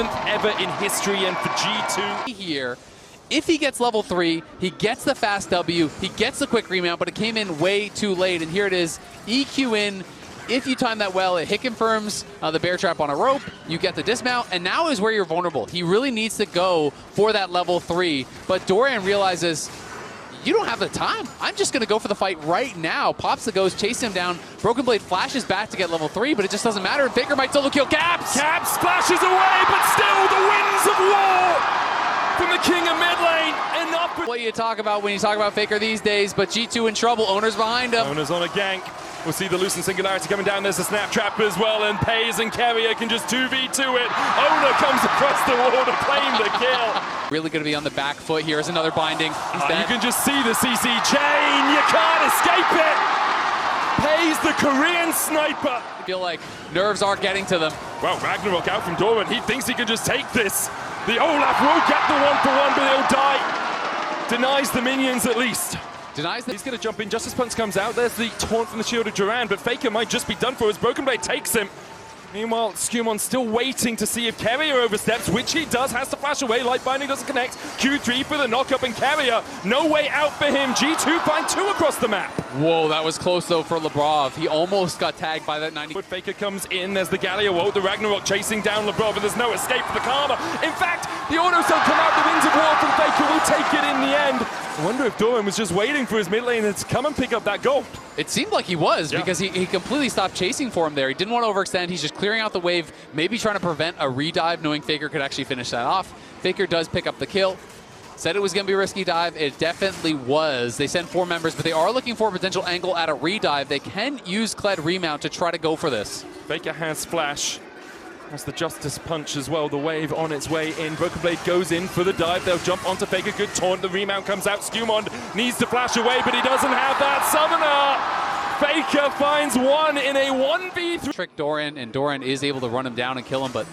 7th ever in history, and for G2 here. If he gets level 3, he gets the fast W, he gets the quick remount, but it came in way too late, and here it is, EQ in. If you time that well, it hit confirms the bear trap on a rope, you get the dismount, and now is where you're vulnerable. He really needs to go for that level 3, but Doran realizes, you don't have the time. I'm just going to go for the fight right now. Pops the ghost, chases him down. Broken Blade flashes back to get level 3, but it just doesn't matter. Faker might solo kill Caps. Caps splashes away, but still the winds of war from the king of mid lane. Enough. What you talk about when you talk about Faker these days, but G2 in trouble. Oner's behind him. Oner's on a gank. We'll see the Lucent Singularity coming down. There's a snap trap as well, and Peyz and Keria can just 2v2 it. Oner comes across the wall to claim the kill. Really going to be on the back foot. Here's another binding. You can just see the CC chain. You can't escape it. Peyz, the Korean sniper. I feel like nerves are getting to them. Well, Ragnarok out from Doran. He thinks he can just take this. The Olaf will get the 1-for-1, but he'll die. Denies the minions at least. Denies that he's going to jump in. Justice Punch comes out. There's the taunt from the shield of Doran, but Faker might just be done for as Broken Blade takes him. Meanwhile, SkewMond still waiting to see if Keria oversteps, which he does, has to flash away. Light Binding doesn't connect. Q3 for the knock-up, and Keria, no way out for him. G2 find 2 across the map. Whoa, that was close though for Labrov. He almost got tagged by that 90. But Faker comes in, there's the Galio ult, the Ragnarok chasing down Labrov, and there's no escape for the Karma. In fact, the auto cell come out, the Winds of War from Faker will take it in the end. I wonder if Doran was just waiting for his mid lane to come and pick up that gold. It seemed like he was, because he completely stopped chasing for him there. He didn't want to overextend. He's just clearing out the wave, maybe trying to prevent a redive, knowing Faker could actually finish that off. Faker does pick up the kill. Said it was going to be a risky dive. It definitely was. They sent 4 members, but they are looking for a potential angle at a redive. They can use Kled remount to try to go for this. Faker has flash. That's the Justice Punch as well. The wave on its way in. Broken Blade goes in for the dive. They'll jump onto Faker. Good taunt. The remount comes out. SkewMond needs to flash away, but he doesn't have that summoner. Faker finds 1 in a 1v3. Trick Doran, and Doran is able to run him down and kill him, but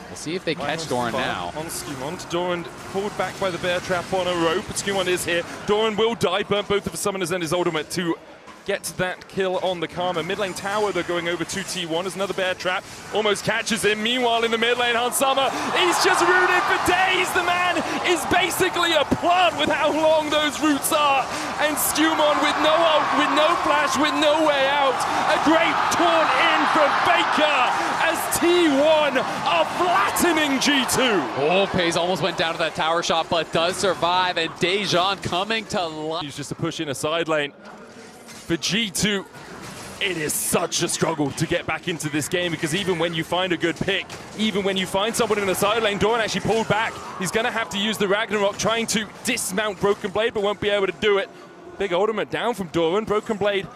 we'll see if they catch Doran now. On SkewMond. Doran pulled back by the bear trap on a rope. SkewMond is here. Doran will die. Burnt both of his summoners and his ultimate to get that kill on the Karma. Mid lane tower, they're going over 2T1 as another bear trap. Almost catches him. Meanwhile, in the mid lane, Hansama, he's just rooted for days. The man is basically a plant with how long those roots are. And SkewMond with no ult, with no flash, with no way out. A great taunt in from Faker as T1 are flattening G2. Oh, Peyz almost went down to that tower shot, but does survive. And Daejeon coming to life. He's just to push in a side lane. For G2, it is such a struggle to get back into this game, because even when you find a good pick, even when you find someone in the side lane, Doran actually pulled back. He's going to have to use the Ragnarok, trying to dismount Broken Blade, but won't be able to do it. Big ultimate down from Doran. Broken Blade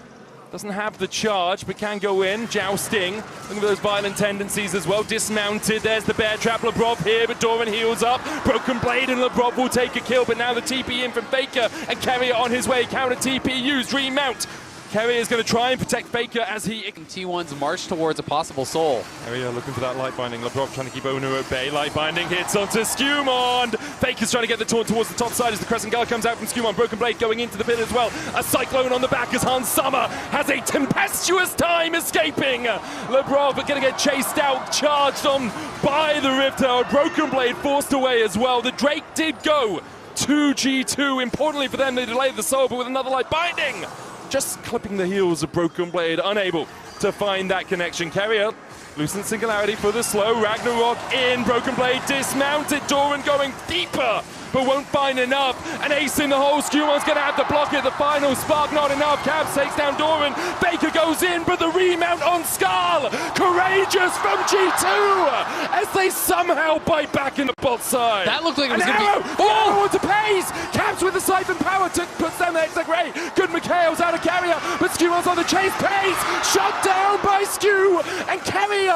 doesn't have the charge, but can go in. Jousting. Look at those violent tendencies as well. Dismounted. There's the bear trap. Labrov here, but Doran heals up. Broken Blade and Labrov will take a kill, but now the TP in from Faker, and Keria on his way. Counter TP used. Remount. Keria is going to try and protect Faker as he... T1's march towards a possible soul. Keria looking for that light binding. Labrov trying to keep Oner at bay. Light binding hits onto SkewMond. Faker's trying to get the taunt towards the top side as the Crescent Guard comes out from SkewMond. Broken Blade going into the pit as well. A Cyclone on the back as Hansama has a tempestuous time escaping. Labrov going to get chased out, charged on by the Rift Herald. Broken Blade forced away as well. The Drake did go to G2. Importantly for them, they delayed the soul, but with another light binding. Just clipping the heels of Broken Blade, unable to find that connection. Keria, Lucent Singularity for the slow. Ragnarok in, Broken Blade dismounted. Doran going deeper, but won't find enough. An ace in the hole. SkewMond's going to have to block it. The final spark, not enough. Cabs takes down Doran. Faker goes in, but the remount on Skull. Courageous from G2 as they somehow bite back in the bot side. That looked like it was going to be... Oh, onto Peyz. Cabs with the Siphon Power puts down the Hexag Ray. Good Mikhail's out of Keria, but SkewMond's on the chase. Peyz shot down by Skew, and Keria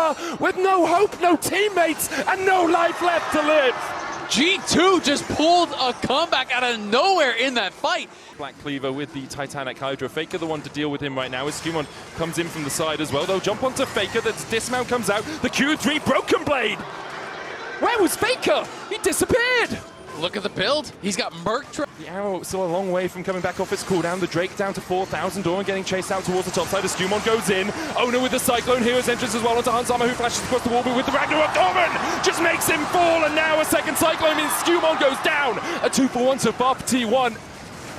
with no hope, no teammates, and no life left to live. G2 just pulled a comeback out of nowhere in that fight. Black Cleaver with the Titanic Hydra. Faker the one to deal with him right now as SkewMond comes in from the side as well. They'll jump onto Faker. The dismount comes out. The Q3 Broken Blade. Where was Faker? He disappeared. Look at the build. He's got Merc. The arrow still a long way from coming back off its cooldown. The Drake down to 4,000. Doran getting chased out towards the top side as SkewMond goes in. Oner with the Cyclone Hero's entrance as well onto Hansama, who flashes across the wall, but with the Ragnarok, Doran just makes him fall, and now a second Cyclone means SkewMond goes down. A 2-for-1 so far for T1.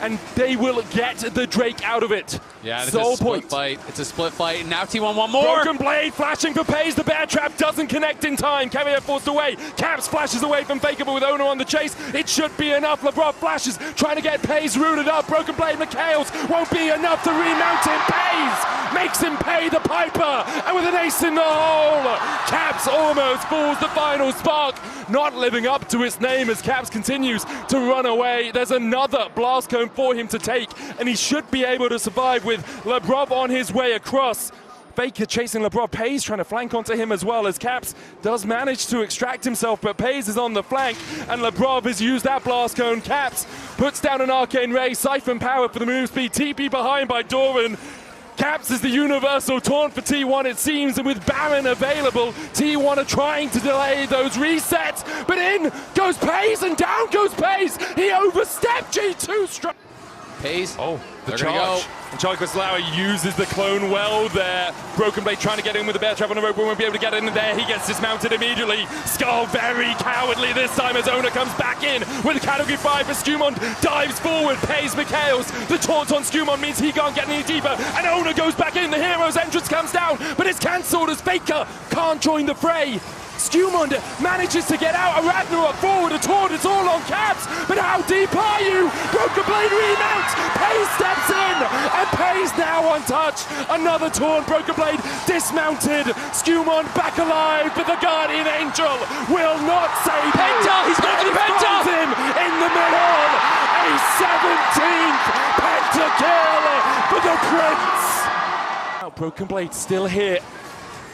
And they will get the Drake out of it. Yeah, it's a split fight. It's a split fight. And now T1 want more. Broken Blade flashing for Peyz. The bear trap doesn't connect in time. Keria forced away. Caps flashes away from Faker, but with Oner on the chase, it should be enough. Labrov flashes, trying to get Peyz rooted up. Broken Blade Mikhails won't be enough to remount him. Peyz makes him pay the piper. And with an ace in the hole, Caps almost falls the final spark. Not living up to its name as Caps continues to run away. There's another blast cone for him to take, and he should be able to survive with Labrov on his way across. Faker chasing Labrov, Peyz trying to flank onto him as well, as Caps does manage to extract himself, but Peyz is on the flank, and Labrov has used that blast cone. Caps puts down an Arcane Ray, Siphon Power for the move speed, TP behind by Doran. Caps is the universal taunt for T1, it seems, and with Baron available, T1 are trying to delay those resets, but in goes Peyz and down goes Peyz. He overstepped. G2 struck. Peyz. Oh, the charge. And Caitlyn uses the clone well there. Broken Blade trying to get in with the bear trap on the rope, but won't be able to get in there. He gets dismounted immediately. Skull very cowardly this time as Oner comes back in with a category 5 as SkewMond dives forward. Peyz Mikhails. The taunt on SkewMond means he can't get any deeper, and Oner goes back in. The hero's entrance comes down, but it's cancelled as Faker can't join the fray. SkewMond manages to get out. A Ragnarok forward, a taunt, it's all on Caps, but how deep are you? Broken Blade remounts, Peyz steps in, and Peyz now untouched. Another taunt, Broken Blade dismounted. SkewMond back alive, but the Guardian Angel will not save him. Penta, he's going for the Penta! Him in the middle, a 17th Penta kill for the Prince. Now Broken Blade still here.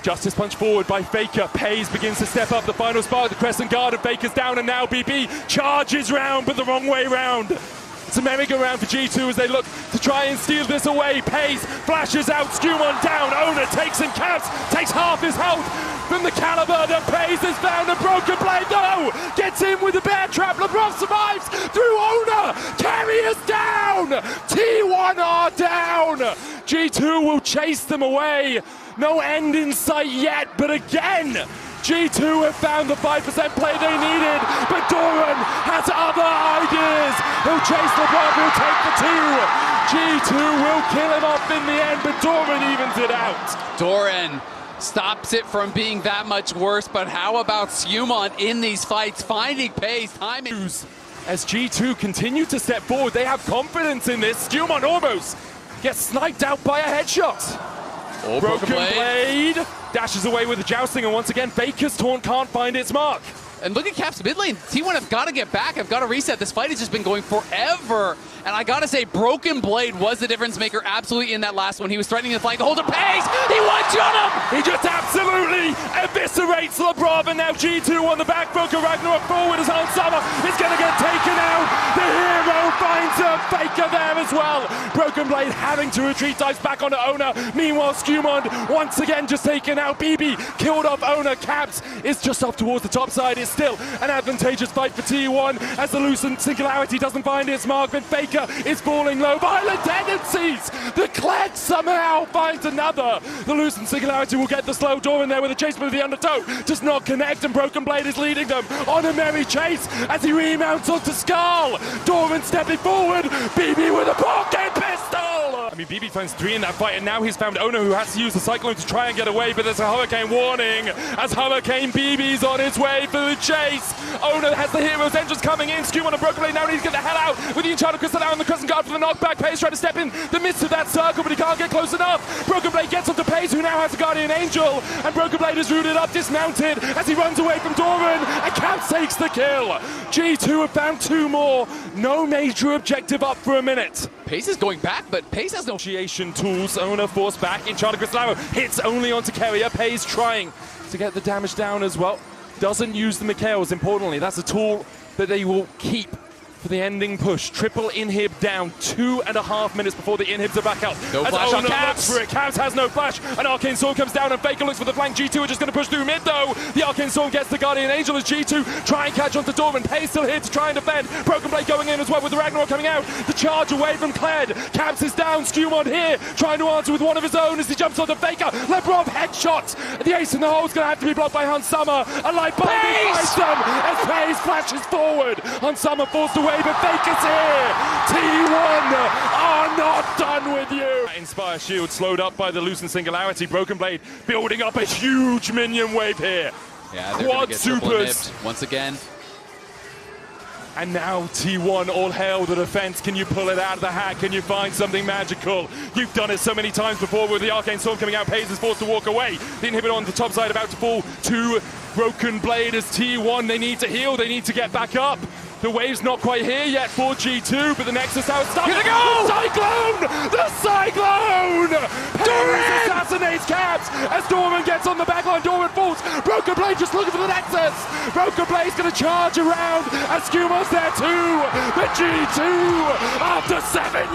Justice punch forward by Faker. Peyz begins to step up the final spark. The Crescent Guard of Faker's down, and now BB charges round, but the wrong way round. It's a merry-go-round for G2 as they look to try and steal this away. Peyz flashes out, SkewMond down. Oner takes him, Caps takes half his health from the caliber that Peyz has found. A Broken Blade though gets in with the bear trap. Labrov survives through Oner. Keria's down. T1 are down. G2 will chase them away. No end in sight yet, but again, G2 have found the 5% play they needed, but Doran has other ideas. He'll chase Labrov, he'll take the 2. G2 will kill him off in the end, but Doran evens it out. Doran stops it from being that much worse, but how about SkewMond in these fights, finding Peyz, timing. As G2 continue to step forward, they have confidence in this. SkewMond almost gets sniped out by a headshot. Broken Blade dashes away with the jousting, and once again, Faker's taunt can't find its mark. And look at Caps mid lane. T1 have got to get back, have got to reset. This fight has just been going forever. And I got to say, Broken Blade was the difference maker absolutely in that last one. He was threatening to flank the hold of Peyz. He one-shot him! He just absolutely eviscerates Labrov, and now G2 on the back foot. Ragnarok forward as Hansama is going to get taken out. The hero finds a Faker there as well. Broken Blade having to retreat, dives back onto Oner. Meanwhile, SkewMond once again just taken out. BB killed off Oner. Caps is just off towards the top side. It's still an advantageous fight for T1 as the Lucent Singularity doesn't find its mark, but Faker is falling low. Violent tendencies! The Kled somehow finds another. The Lucent Singularity will get the slow Doran there with a chase with the undertow. Does not connect, and Broken Blade is leading them on a merry chase as he remounts onto Skull. Doran stepping forward. BB with a pocket pistol! I mean, BB finds 3 in that fight, and now he's found Oner, who has to use the Cyclone to try and get away, but there's a Hurricane warning as Hurricane BB's on his way for the chase. Oner has the hero's entrance coming in. SkewMond and Broken Blade now needs to get the hell out with the Enchanted Crystal out on the Crescent Guard for the knockback. Peyz trying to step in the midst of that circle, but he can't get close enough. Broken Blade gets onto Peyz, who now has a Guardian Angel, and Broken Blade is rooted up, dismounted as he runs away from Doran, and Caps takes the kill. G2 have found 2 more. No major objective up for a minute. Peyz is going back, but Peyz has no initiation tools. Oner forced back. Enchanted Crystal hits only onto Keria. Peyz trying to get the damage down as well. Doesn't use the Mikhails, importantly. That's a tool that they will keep for the ending push. Triple inhib down, 2.5 minutes before the inhibs are back up. No As flash on Oner Caps. looks for it. Caps has no flash. An Arcane Sword comes down and Faker looks for the flank. G2 are just going to push through mid though. The Arcane Sword gets the Guardian Angel as G2 try and catch onto Doran. Peyz still here to try and defend. Broken Blade going in as well with the Ragnarok coming out. The charge away from Kled. Caps is down. SkewMond here trying to answer with one of his own as he jumps onto Faker. Labrov headshot. The ace in the hole is going to have to be blocked by Summer. A light binding finds them as Peyz flashes forward. Summer forced away, but Faker's here. T1 are not done with you. Inspire shield slowed up by the Lucent Singularity. Broken Blade building up a huge minion wave here. Yeah, they're Quad gonna get triple supers. nipped once again. And now T1, all hail the defense. Can you pull it out of the hat? Can you find something magical? You've done it so many times before with the Arcane Sword coming out. Peyz is forced to walk away. The inhibitor on the top side about to fall to Broken Blade as T1. They need to heal. They need to get back up. The wave's not quite here yet for G2, but the Nexus out. Here they go! The Cyclone! The Cyclone! Doran assassinates Caps as Doran gets on the backline. Doran falls. Broken Blade just looking for the Nexus. Broken Blade's going to charge around as SkewMond's there too. The G2 after 7 years.